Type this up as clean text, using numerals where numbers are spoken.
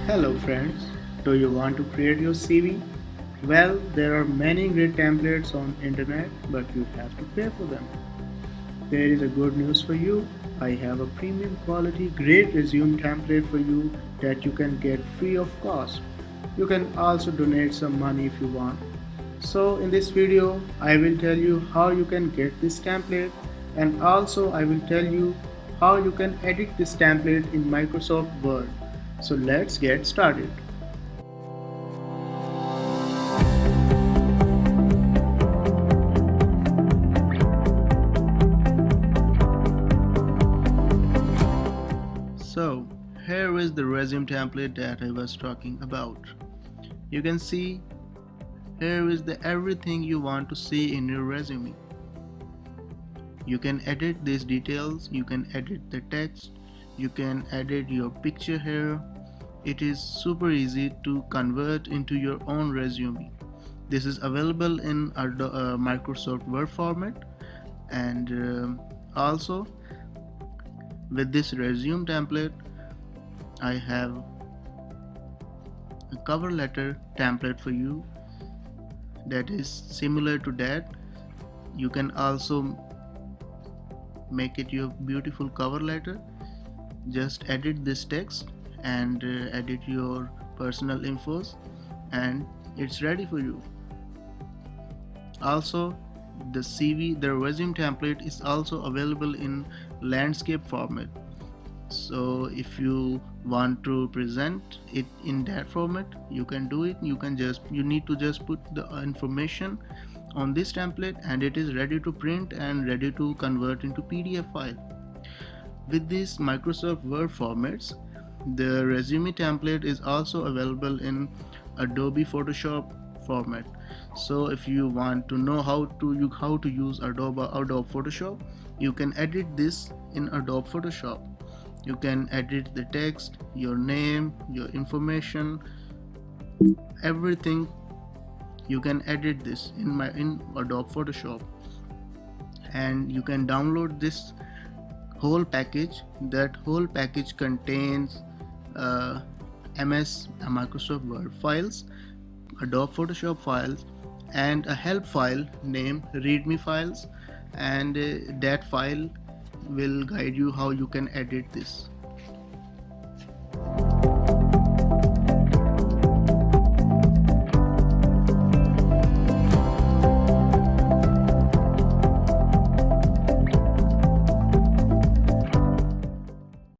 Hello friends, do you want to create your CV? Well, there are many great templates on internet, but you have to pay for them. There is a good news for you. I have a premium quality great resume template for you that you can get free of cost. You can also donate some money if you want. So in this video, I will tell you how you can get this template, and also I will tell you how you can edit this template in Microsoft Word. So let's get started. So here is the resume template that I was talking about. You can see here is the everything you want to see in your resume. You can edit these details, you can edit the text, you can edit your picture here. It is super easy to convert into your own resume. This is available in Microsoft Word format, and also with this resume template I have a cover letter template for you that is similar to that. You can also make it your beautiful cover letter. Just edit this text and edit your personal infos, and it's ready for you. Also, the resume template is also available in landscape format. So if you want to present it in that format, you can do it. You need to just put the information on this template and it is ready to print and ready to convert into PDF file. With these Microsoft Word formats, the resume template is also available in Adobe Photoshop format. So if you want to know how to use Adobe Photoshop, you can edit this in Adobe Photoshop. You can edit the text, your name, your information, everything. You can edit this in Adobe Photoshop, and you can download this whole package. That whole package contains Microsoft Word files, Adobe Photoshop files, and a help file named readme files, and that file will guide you how you can edit this.